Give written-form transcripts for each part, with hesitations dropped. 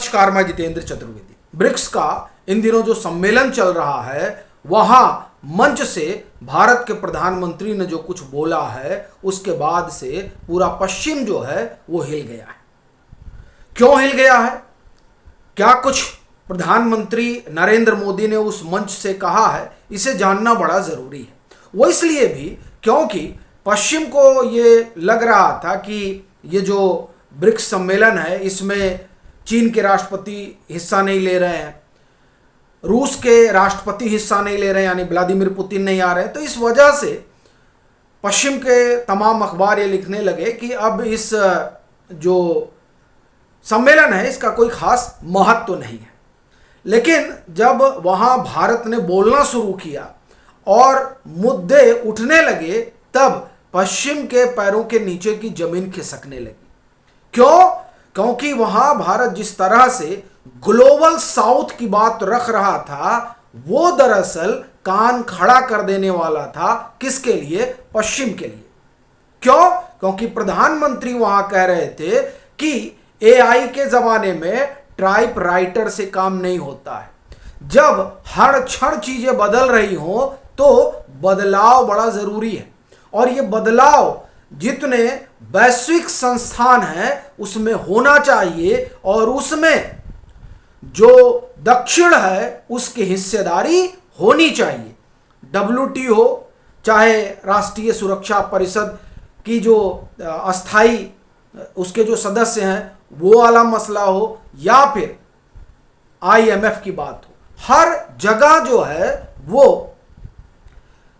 नमस्कार, मैं जितेंद्र चतुर्वेदी। ब्रिक्स का इन दिनों जो सम्मेलन चल रहा है, वहां मंच से भारत के प्रधानमंत्री ने जो कुछ बोला है, उसके बाद से पूरा पश्चिम जो है वो हिल गया है। क्यों हिल गया है? क्या कुछ प्रधानमंत्री नरेंद्र मोदी ने उस मंच से कहा है, इसे जानना बड़ा जरूरी है। वो इसलिए भी क्योंकि पश्चिम को ये लग रहा था कि ये जो ब्रिक्स सम्मेलन है, इसमें चीन के राष्ट्रपति हिस्सा नहीं ले रहे हैं, रूस के राष्ट्रपति हिस्सा नहीं ले रहे हैं, यानी व्लादिमीर पुतिन नहीं आ रहे हैं। तो इस वजह से पश्चिम के तमाम अखबार ये लिखने लगे कि अब इस जो सम्मेलन है इसका कोई खास महत्व नहीं है। लेकिन जब वहाँ भारत ने बोलना शुरू किया और मुद्दे उठने लगे, तब पश्चिम के पैरों के नीचे की जमीन खिसकने लगी। क्यों? क्योंकि वहां भारत जिस तरह से ग्लोबल साउथ की बात रख रहा था, वो दरअसल कान खड़ा कर देने वाला था। किसके लिए? पश्चिम के लिए। क्यों? क्योंकि प्रधानमंत्री वहां कह रहे थे कि एआई के जमाने में टाइप राइटर से काम नहीं होता है। जब हर क्षण चीजें बदल रही हो तो बदलाव बड़ा जरूरी है, और ये बदलाव जितने वैश्विक संस्थान हैं उसमें होना चाहिए, और उसमें जो दक्षिण है उसकी हिस्सेदारी होनी चाहिए। WTO, चाहे राष्ट्रीय सुरक्षा परिषद की जो अस्थाई उसके जो सदस्य हैं वो वाला मसला हो, या फिर IMF की बात हो, हर जगह जो है वो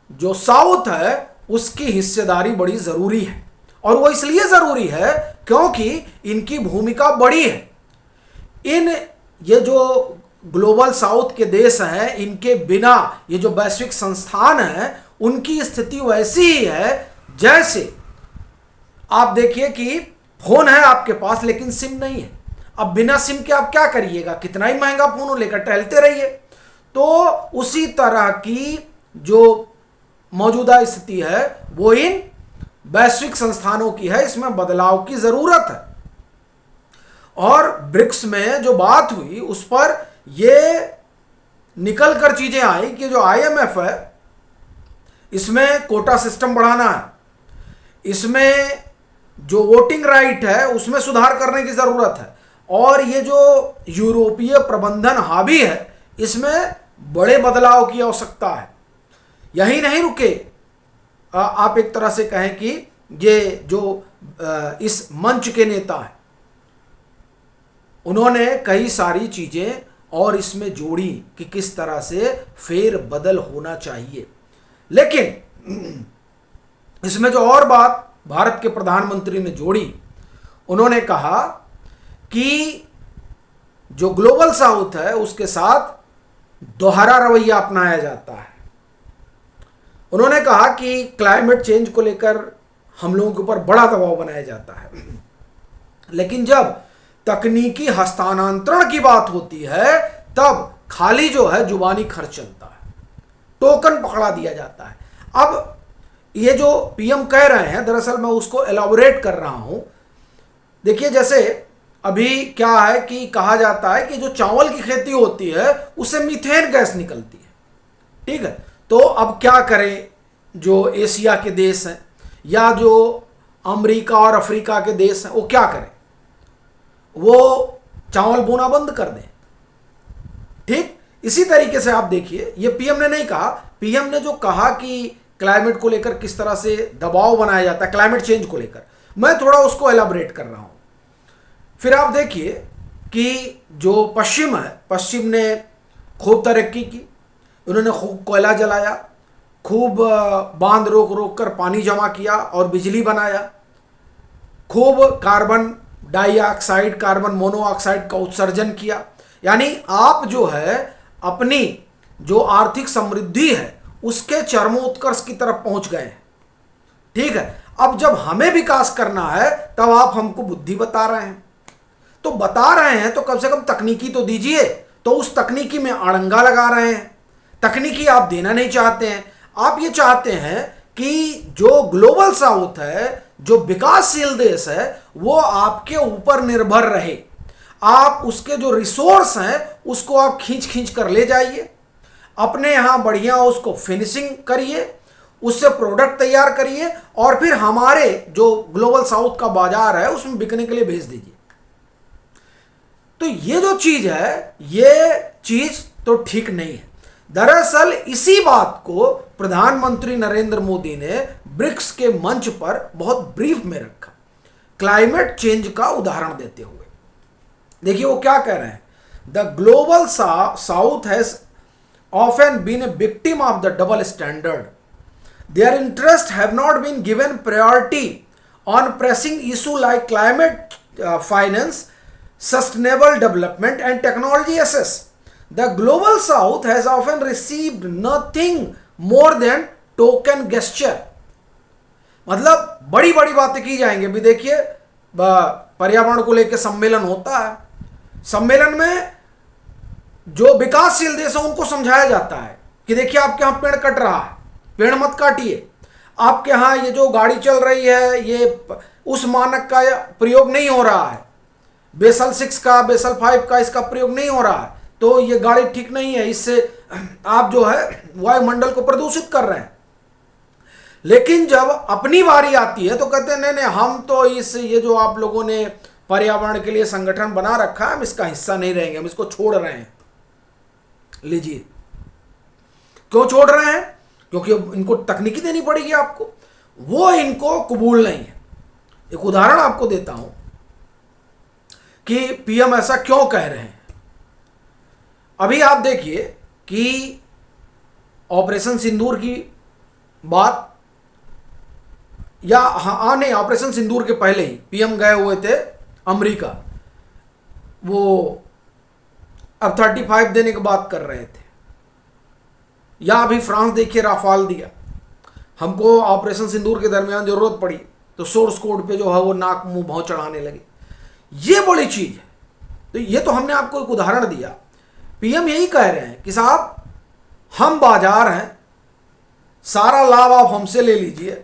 जो साउथ है उसकी हिस्सेदारी बड़ी जरूरी है। और वो इसलिए जरूरी है क्योंकि इनकी भूमिका बड़ी है। ये जो ग्लोबल साउथ के देश हैं, इनके बिना ये जो वैश्विक संस्थान हैं उनकी स्थिति वैसी ही है जैसे आप देखिए कि फोन है आपके पास लेकिन सिम नहीं है। अब बिना सिम के आप क्या करिएगा? कितना ही महंगा फोन हो, लेकर टहलते रहिए। तो उसी तरह की जो मौजूदा स्थिति है वो इन वैश्विक संस्थानों की है। इसमें बदलाव की जरूरत है। और ब्रिक्स में जो बात हुई उस पर ये निकल कर चीजें आई कि जो IMF है इसमें कोटा सिस्टम बढ़ाना है, इसमें जो वोटिंग राइट है उसमें सुधार करने की जरूरत है, और ये जो यूरोपीय प्रबंधन हावी है इसमें बड़े बदलाव की आवश्यकता है। यही नहीं रुके, आप एक तरह से कहें कि ये जो इस मंच के नेता हैं उन्होंने कई सारी चीजें और इसमें जोड़ी कि किस तरह से फेर बदल होना चाहिए। लेकिन इसमें जो और बात भारत के प्रधानमंत्री ने जोड़ी, उन्होंने कहा कि जो ग्लोबल साउथ है उसके साथ दोहरा रवैया अपनाया जाता है। उन्होंने कहा कि क्लाइमेट चेंज को लेकर हम लोगों के ऊपर बड़ा दबाव बनाया जाता है, लेकिन जब तकनीकी हस्तांतरण की बात होती है तब खाली जो है जुबानी खर्च चलता है, टोकन पकड़ा दिया जाता है। अब ये जो PM कह रहे हैं, दरअसल मैं उसको एलाबोरेट कर रहा हूं। देखिए, जैसे अभी क्या है कि कहा जाता है कि जो चावल की खेती होती है उससे मीथेन गैस निकलती है। ठीक है, तो अब क्या करें जो एशिया के देश हैं या जो अमेरिका और अफ्रीका के देश हैं, वो क्या करें? वो चावल बोना बंद कर दें। ठीक इसी तरीके से आप देखिए, ये PM ने नहीं कहा। PM ने जो कहा कि क्लाइमेट को लेकर किस तरह से दबाव बनाया जाता है, क्लाइमेट चेंज को लेकर, मैं थोड़ा उसको एलाबोरेट कर रहा हूं। फिर आप देखिए कि जो पश्चिम है, पश्चिम ने खूब तरक्की की। उन्होंने खूब कोयला जलाया, खूब बांध रोक रोक कर पानी जमा किया और बिजली बनाया, खूब कार्बन डाइऑक्साइड, कार्बन मोनोऑक्साइड का उत्सर्जन किया। यानी आप जो है अपनी जो आर्थिक समृद्धि है उसके चरमोत्कर्ष की तरफ पहुंच गए हैं। ठीक है, अब जब हमें विकास करना है तब आप हमको बुद्धि बता रहे हैं। तो बता रहे हैं तो कम से कम तकनीकी तो दीजिए। तो उस तकनीकी में अड़ंगा लगा रहे हैं। तकनीकी आप देना नहीं चाहते हैं। आप ये चाहते हैं कि जो ग्लोबल साउथ है, जो विकासशील देश है, वो आपके ऊपर निर्भर रहे। आप उसके जो रिसोर्स हैं उसको आप खींच खींच कर ले जाइए, अपने यहाँ बढ़िया उसको फिनिशिंग करिए, उससे प्रोडक्ट तैयार करिए और फिर हमारे जो ग्लोबल साउथ का बाजार है उसमें बिकने के लिए भेज दीजिए। तो ये जो चीज है, ये चीज तो ठीक नहीं है। दरअसल इसी बात को प्रधानमंत्री नरेंद्र मोदी ने ब्रिक्स के मंच पर बहुत ब्रीफ में रखा, क्लाइमेट चेंज का उदाहरण देते हुए। देखिए वो क्या कह रहे हैं, the global south has often been a victim of the double standard, their interests have not been given priority on pressing issues like climate finance, sustainable development and technology access. The global south has often received nothing more than token gesture. मतलब बड़ी बड़ी बातें की जाएंगी। अभी देखिए पर्यावरण को लेकर सम्मेलन होता है, सम्मेलन में जो विकासशील देश है उनको समझाया जाता है कि देखिए आपके यहाँ पेड़ कट रहा है, पेड़ मत काटिए, आपके यहाँ ये जो गाड़ी चल रही है ये उस मानक का प्रयोग नहीं हो रहा है, बेसल 6 का बेसल 5 का इसका प्रयोग नहीं हो रहा है, तो ये गाड़ी ठीक नहीं है, इससे आप जो है वायुमंडल को प्रदूषित कर रहे हैं। लेकिन जब अपनी बारी आती है तो कहते हैं नहीं नहीं, हम तो ये जो आप लोगों ने पर्यावरण के लिए संगठन बना रखा है हम इसका हिस्सा नहीं रहेंगे, हम इसको छोड़ रहे हैं। लीजिए, क्यों छोड़ रहे हैं? क्योंकि इनको तकनीकी देनी पड़ेगी आपको, वो इनको कबूल नहीं है। एक उदाहरण आपको देता हूं कि पीएम ऐसा क्यों कह रहे हैं। अभी आप देखिए कि ऑपरेशन सिंदूर की बात, या हाँ नहीं, ऑपरेशन सिंदूर के पहले ही पीएम गए हुए थे अमेरिका, वो अब 35 देने की बात कर रहे थे। या अभी फ्रांस देखिए राफाल दिया, हमको ऑपरेशन सिंदूर के दरमियान जरूरत पड़ी तो सोर्स कोड पे जो है वो नाक मुंह भाव चढ़ाने लगे। ये बड़ी चीज है। तो ये तो हमने आपको एक उदाहरण दिया। पीएम यही कह रहे हैं कि साहब हम बाजार हैं, सारा लाभ आप हमसे ले लीजिए,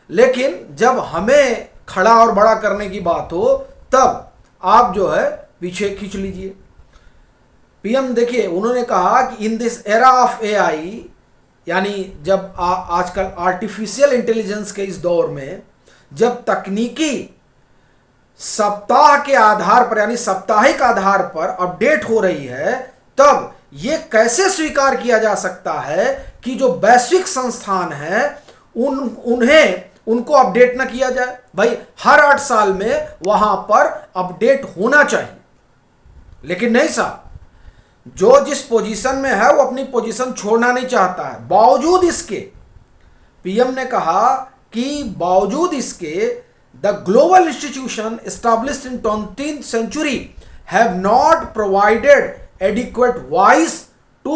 लेकिन जब हमें खड़ा और बड़ा करने की बात हो तब आप जो है पीछे खींच लीजिए। पीएम देखिए उन्होंने कहा कि in this era of AI, यानी जब आजकल आर्टिफिशियल इंटेलिजेंस के इस दौर में जब तकनीकी सप्ताह के आधार पर यानी साप्ताहिक आधार पर अपडेट हो रही है, तब ये कैसे स्वीकार किया जा सकता है कि जो वैश्विक संस्थान है उनको अपडेट ना किया जाए। भाई हर 8 साल में वहां पर अपडेट होना चाहिए। लेकिन नहीं साहब, जो जिस पोजीशन में है वो अपनी पोजीशन छोड़ना नहीं चाहता है। बावजूद इसके पीएम ने कहा कि बावजूद इसके the global institution established in 20th century have not provided adequate voice to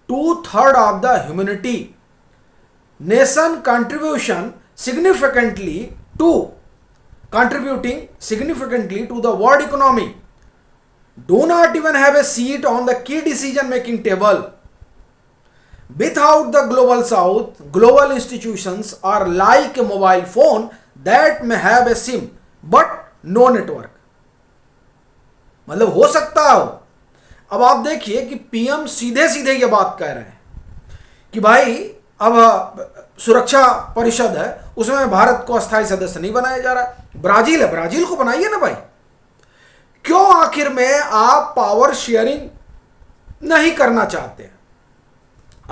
2/3 of the humanity. Nation contributing significantly to the world economy do not even have a seat on the key decision making table. Without the global south, global institutions are like a mobile phone that may have a SIM but no network. मतलब हो सकता हो। अब आप देखिए कि PM सीधे सीधे ये बात कह रहे हैं कि भाई अब सुरक्षा परिषद है उसमें भारत को अस्थायी सदस्य नहीं बनाया जा रहा। ब्राजील है, ब्राजील को बनाइए ना भाई। क्यों आखिर में आप पावर शेयरिंग नहीं करना चाहते हैं?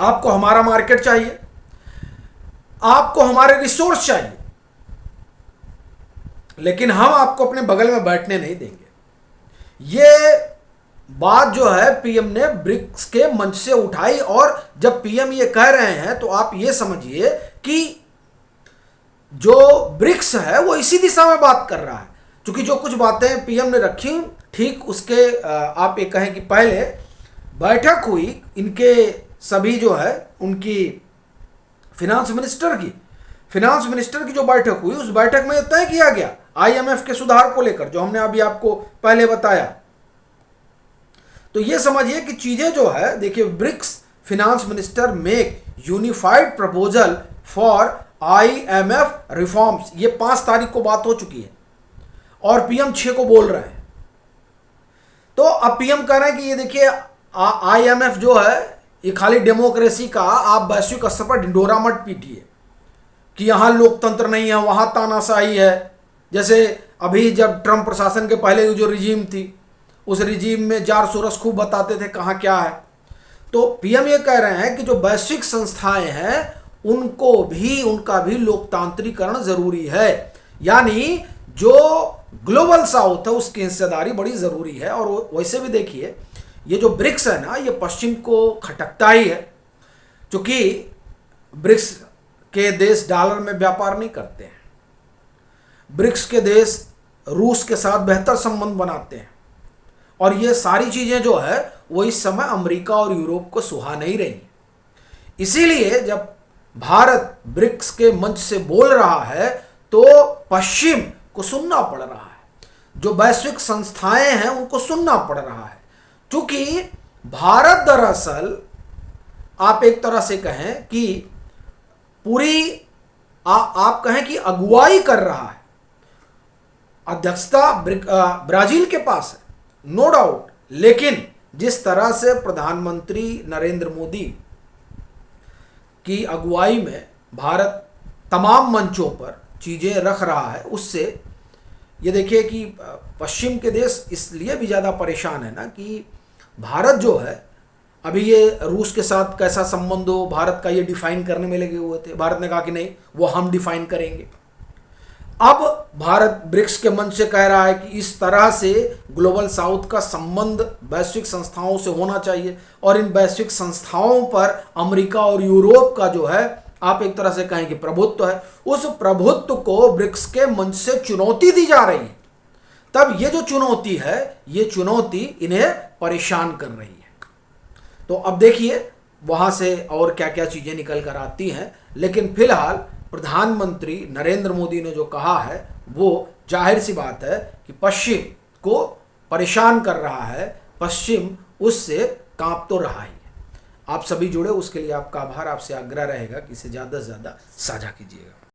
आपको हमारा मार्केट चाहिए, आपको हमारे रिसोर्स चाहिए, लेकिन हम आपको अपने बगल में बैठने नहीं देंगे। ये बात जो है पीएम ने ब्रिक्स के मंच से उठाई, और जब पीएम ये कह रहे हैं तो आप ये समझिए कि जो ब्रिक्स है वो इसी दिशा में बात कर रहा है। क्योंकि जो कुछ बातें पीएम ने रखी, ठीक उसके आप ये कहें कि पहले बैठक हुई इनके सभी जो है उनकी फिनांस मिनिस्टर की जो बैठक हुई, उस बैठक में तय किया गया आईएमएफ के सुधार को लेकर, जो हमने अभी आपको पहले बताया। तो ये समझिए कि चीजें जो है, देखिए BRICS finance minister make unified proposal for IMF reforms, ये 5 तारीख को बात हो चुकी है और पीएम 6 को बोल रहे हैं। तो अब पीएम कह रहे हैं कि ये देखिए IMF जो है ये खाली डेमोक्रेसी का आप वैश्विक स्तर पर ढिंढोरा मत पीटिए कि यहाँ लोकतंत्र नहीं है, वहाँ तानाशाही है। जैसे अभी जब ट्रम्प प्रशासन के पहले की जो रिजीम थी, उस रिजीम में जार सोरस खूब बताते थे कहाँ क्या है। तो पीएम ये कह रहे हैं कि जो वैश्विक संस्थाएं हैं उनका भी लोकतांत्रिकरण जरूरी है, यानी जो ग्लोबल साउथ है उसकी हिस्सेदारी बड़ी जरूरी है। और वैसे भी देखिए ये जो ब्रिक्स है ना, ये पश्चिम को खटकता ही है, क्योंकि ब्रिक्स के देश डॉलर में व्यापार नहीं करते हैं। ब्रिक्स के देश रूस के साथ बेहतर संबंध बनाते हैं, और ये सारी चीजें जो है वो इस समय अमेरिका और यूरोप को सुहा नहीं रही। इसीलिए जब भारत ब्रिक्स के मंच से बोल रहा है तो पश्चिम को सुनना पड़ रहा है, जो वैश्विक संस्थाएं हैं उनको सुनना पड़ रहा है, क्योंकि भारत दरअसल आप एक तरह से कहें कि पूरी आप कहें कि अगुवाई कर रहा है। अध्यक्षता ब्राजील के पास है, नो डाउट, लेकिन जिस तरह से प्रधानमंत्री नरेंद्र मोदी की अगुवाई में भारत तमाम मंचों पर चीज़ें रख रहा है, उससे ये देखिए कि पश्चिम के देश इसलिए भी ज़्यादा परेशान है ना कि भारत जो है अभी ये रूस के साथ कैसा संबंध हो भारत का ये डिफाइन करने में लगे हुए थे। भारत ने कहा कि नहीं, वो हम डिफाइन करेंगे। अब भारत ब्रिक्स के मंच से कह रहा है कि इस तरह से ग्लोबल साउथ का संबंध वैश्विक संस्थाओं से होना चाहिए, और इन वैश्विक संस्थाओं पर अमेरिका और यूरोप का जो है आप एक तरह से कहें कि प्रभुत्व है, उस प्रभुत्व को ब्रिक्स के मंच से चुनौती दी जा रही है। तब ये जो चुनौती है, ये चुनौती इन्हें परेशान कर रही है। तो अब देखिए वहां से और क्या क्या चीजें निकल कर आती हैं, लेकिन फिलहाल प्रधानमंत्री नरेंद्र मोदी ने जो कहा है वो जाहिर सी बात है कि पश्चिम को परेशान कर रहा है, पश्चिम उससे कांप तो रहा ही है। आप सभी जुड़े, उसके लिए आपका आभार। आपसे आग्रह रहेगा कि इसे ज़्यादा से ज़्यादा साझा कीजिएगा।